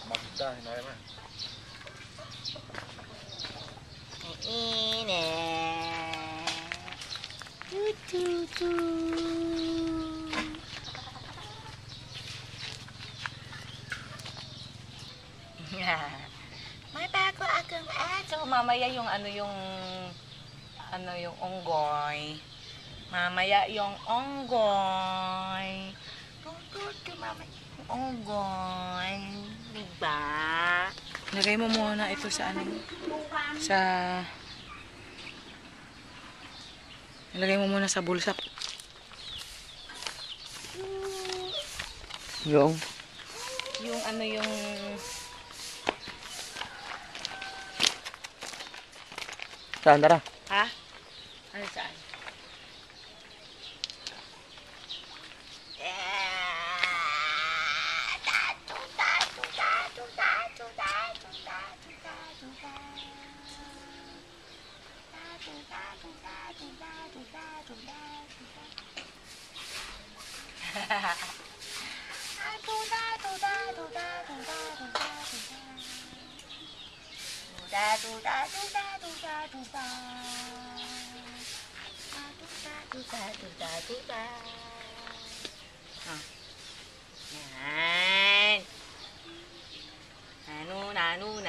Magda, hinay na. Init. May bago akong aso. Mamaya yung yung onggoy. Mamaya yung onggoy. Mamaya yung onggoy. Diba? Lagay mo muna ito sa Ilagay mo muna sa bulsa. Yung saan tara? Ha? Ano saan? Yan. Nanu.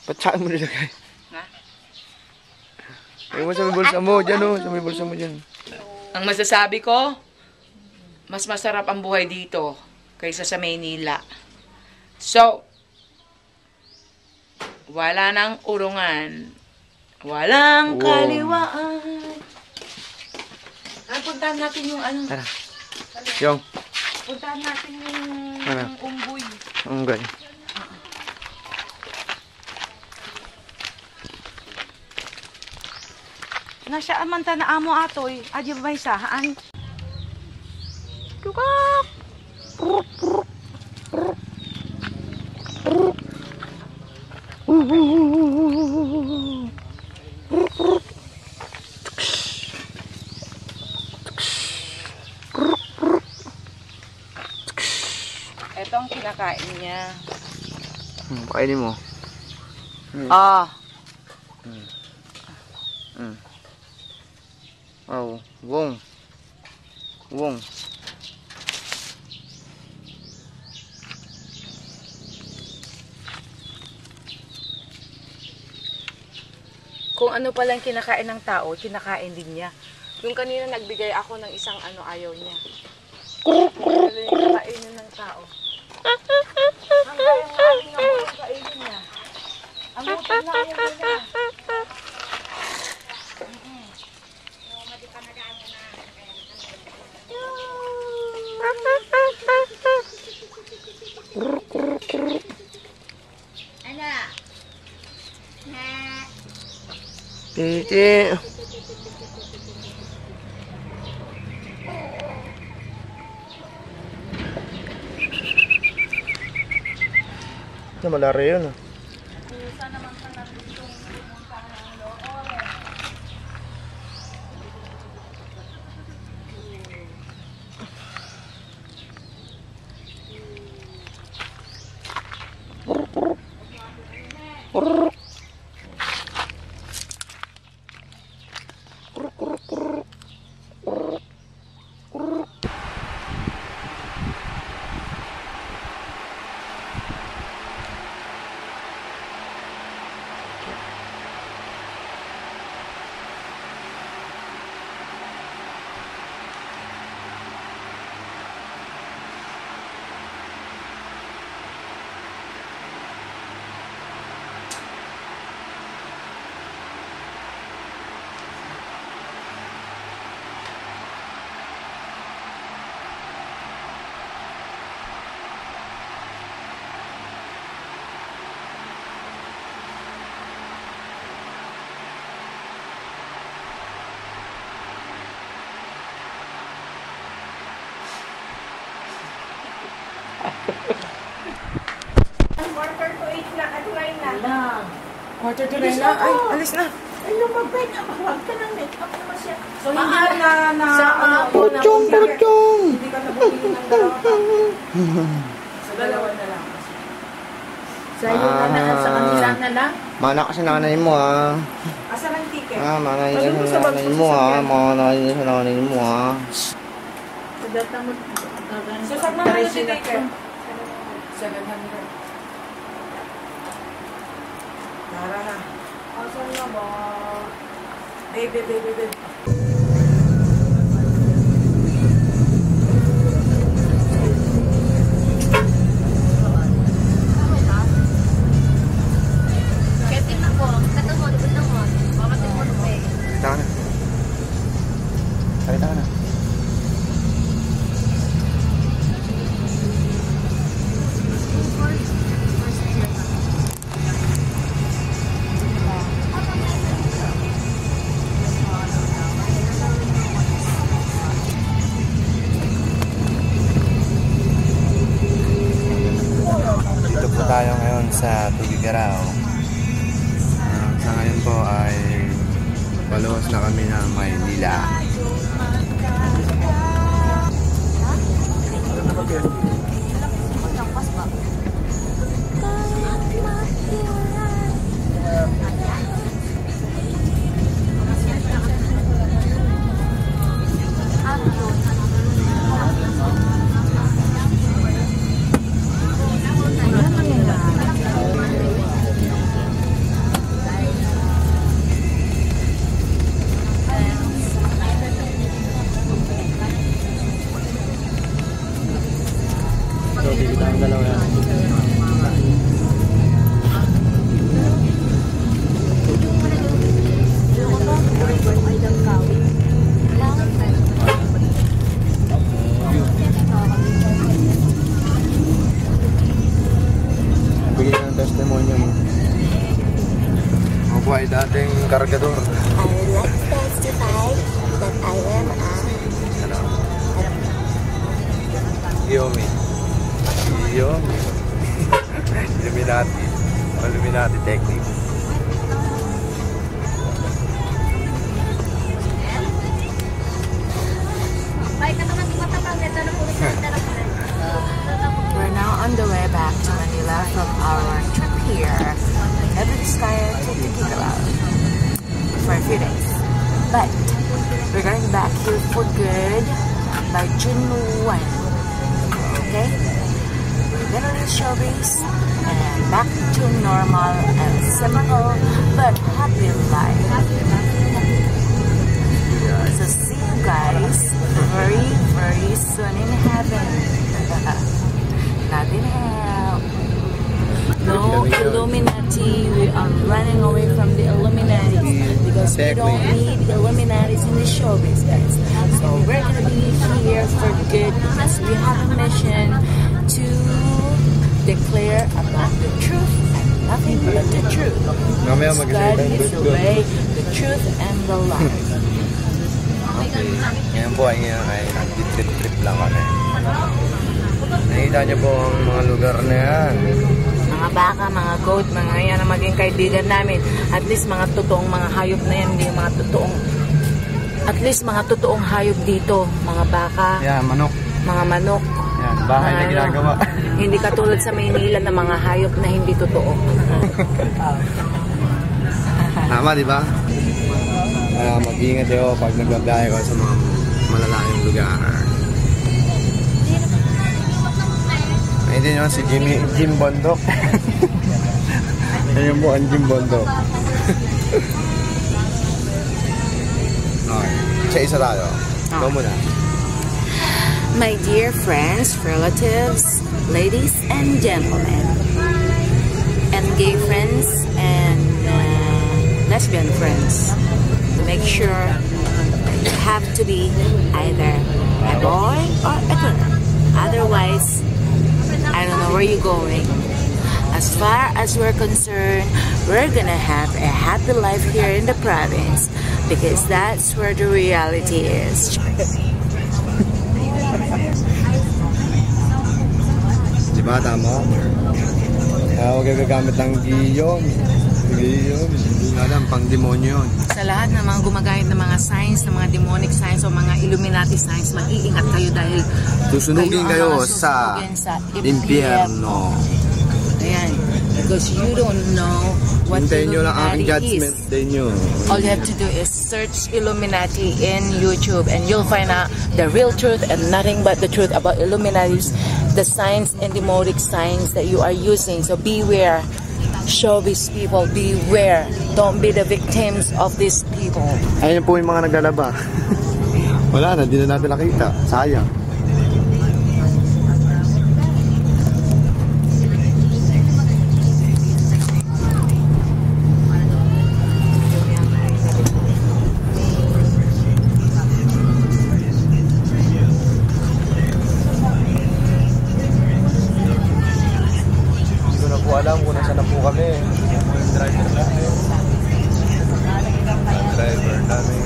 Ba't saan mo nilagay? Ha? Ay mo sa may bulsa mo, dyan o. Sa may bulsa mo dyan. Ang masasabi ko, mas masarap ang buhay dito kaysa sa Maynila. So, wala nang urungan. Walang kaliwaan. Ay, puntahan natin yung Tara. Yung. Puntahan natin yung unggoy. Unggoy. Nasaan man ta na amo atoy. Adi ba may sahaan? Tukak! Ito ang kinakain niya. Kainin mo. Ah. Oh, wong. Kung ano palang kinakain ng tao, kinakain din niya. Yung kanina nagbigay ako ng isang ayaw niya. Ano yung kakainin ng tao? Hanggang yung aling ang kainin niya. Ang butin na ayaw niya. Titi. Ito malari yun. Quarter to 9 na. Ay, alis na. Ay, lumabay ka. Huwag ka ng make-up naman siya. So, hindi ka na Puchong, puchong! Hindi ka nabili ng dalawa pa. Sa dalawa na lang. Sa'yo na lang, sa kanila na lang. Mana ka sa nanay mo ah. Asa ng ticket? Mana ka sa nanay mo ah. Mana ka sa nanay mo ah. Sa data mo. So, saan naman yung ticket? 700. Tara na. Asan na ba? Baby. Salita ka na. Dito po tayo ngayon sa Tubigaraw. Sa ngayon po ay paluwas na kami ng Maynila. So, bibig tayong dalawa yan. Bigyan ng testimonya mo. Ako po ay dating kargador. I would like to testify that I am a Yomi. Illuminati technique. We're now on the way back to Manila from our trip here. We never decided to take it out for a few days. But we're going back here for good by June 1. Okay? We're gonna reach showbiz and back to normal and simple but happy life. So see you guys very soon in heaven. Not in hell. No Illuminati. We are running away from the Illuminati because we don't need Illuminatis in the showbiz, guys. So we're gonna be here for good because we have a mission to declare about the truth and nothing but the truth. Because God is the way, the truth, and the life. Okay. Ngayon po ay nag-trip lang kami. Nakita niyo po ang mga lugar na yan. Mga baka, mga goat, mga yan ang maging kaibigan namin. At least mga totoong mga hayop na yan, hindi mga totoong, at least mga totoong hayop dito. Mga baka, Yan, manok. mga manok. Yan, bahay na ginagawa. Hindi katulad sa Maynila na mga hayop na hindi totoo. Tama, di ba? Mag-iingat kayo pag nagbabiyahe ko sa mga malalayong lugar. Hindi nyo si Jim Bondok. Ayun po ang Jim Bondok. Okay. Siya isa tayo. Ikaw muna. My dear friends, relatives, ladies and gentlemen, and gay friends and lesbian friends, make sure you have to be either a boy or a girl. Otherwise, I don't know where you're going. As far as we're concerned, we're gonna have a happy life here in the province because that's where the reality is. Diba, tama? Kaya huwag gagamit ng giyon. Hindi alam, pang demonyo yun. Sa lahat ng mga gumagamit ng mga signs, ng mga demonic signs o mga Illuminati signs, mag-iingat kayo dahil Susunugin kayo ang sa susugin sa impyerno. Ayan. Because you don't know what Hintayin nyo lang aking Illuminati judgment is. day nyo. All you have to do is search Illuminati in YouTube and you'll find out the real truth and nothing but the truth about Illuminati's, the signs and demonic signs that you are using. So beware. Showbiz people, beware. Don't be the victims of these people. Ayun po yung mga naglalaba. Wala na, di na natin nakita. Sayang. Alam kung nasa na po kami. Yung driver namin. Ang driver namin.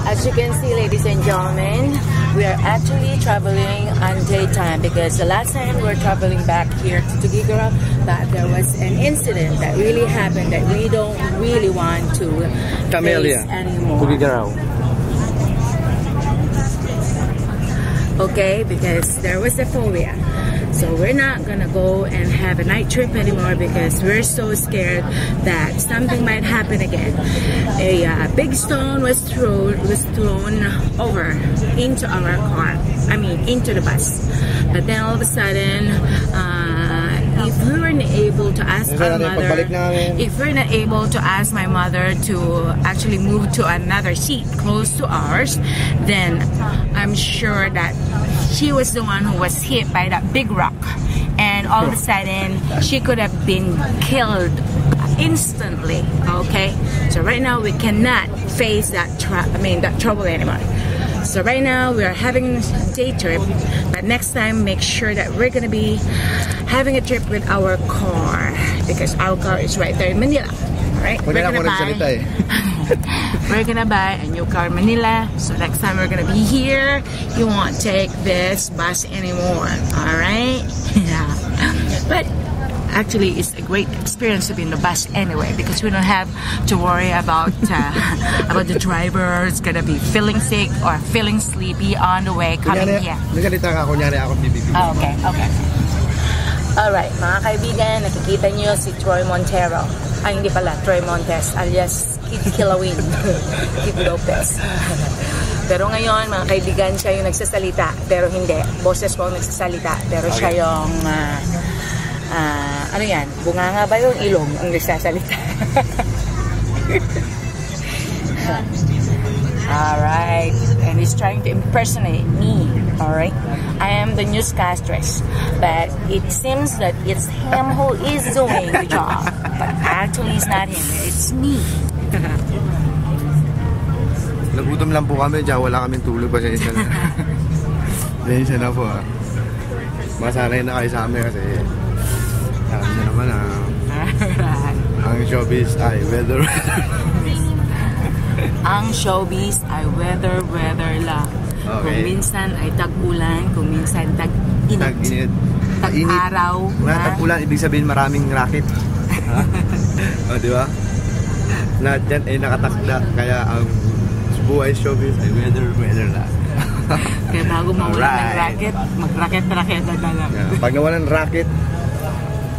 As you can see, ladies and gentlemen, we are actually traveling on daytime because the last time we were traveling back here to Tuguegarao, that there was an incident that really happened that we don't really want to face anymore. Tuguegarao. Okay, because there was a phobia. So we're not gonna go and have a night trip anymore because we're so scared that something might happen again. A big stone was thrown over into our car. I mean, into the bus. But then all of a sudden, if we weren't able to ask our mother, if we're not able to ask my mother to actually move to another seat close to ours, then I'm sure that she was the one who was hit by that big rock, and all of a sudden she could have been killed instantly. Okay, so right now we cannot face that that trouble anymore. So right now we are having a day trip, but next time make sure that we're gonna be having a trip with our car because our car is right there in Manila. Alright, we're gonna buy a new car in Manila. So next time we're gonna be here, you won't take this bus anymore. Alright? Yeah. But actually it's a great experience to be in the bus anyway because we don't have to worry about about the driver is gonna be feeling sick or feeling sleepy on the way coming here. Okay. Alright, mga kaibigan, nakikita niyo si Troy Montero. Ay, hindi pala, Troy Montes alias Kid Kilawin. Kid Lopez. Pero ngayon, mga kaibigan, siya yung nagsasalita. Pero hindi, boses ko ang nagsasalita. Pero siya yung ano yan? Bunganga ba yung ilong ang nagsasalita? Alright. And he's trying to impersonate me. Alright. I am the newscastress. But it seems that it's him who is doing the job. But actually it's not him. It's me. Nagutom lang po kami, dyan wala kaming tulog. Pasensya na. Pasensya na po. Masanay na kayo sa amin kasi alam na naman ang showbiz ay weather. Ang showbiz ay weather lang. Okay. Kung minsan ay tag-ulan, kung minsan tag-init. Tag-init. Tag-araw. Tag-ulan, ibig sabihin maraming racket. O, di ba? Lahat yan ay nakatakda. Kaya ang buhay showbiz ay weather lang. Kaya bago mawala ng racket, mag-racket na lang. Yeah. Pag nawala ng racket,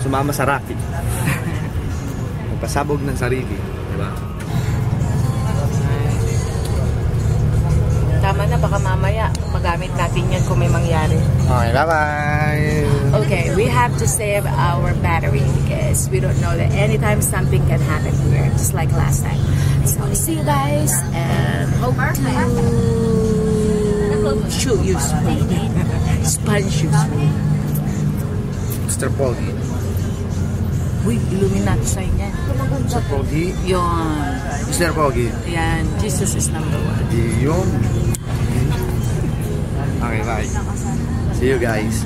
sumama sa racket. Magpasabog ng sarili. Di ba? Tama na, baka mamaya magamit natin yan kung may mangyari. Okay, bye-bye! Okay, we have to save our battery because we don't know that anytime something can happen here, just like last time. So, see you guys and hope to shoot you soon. Sponge you soon. Mr. Pogi. Uy, Illuminati sign yan. Mr. Pogi? Yun. Mr. Pogi? Yan, Jesus is number 1. Yun. Okay, bye. See you guys.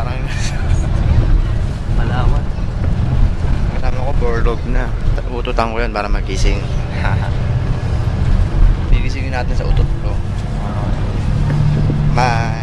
parang Malawan. kasama ko borlog na. Ututan ko yan para magising. Gigisingin natin sa utot ko. Bye.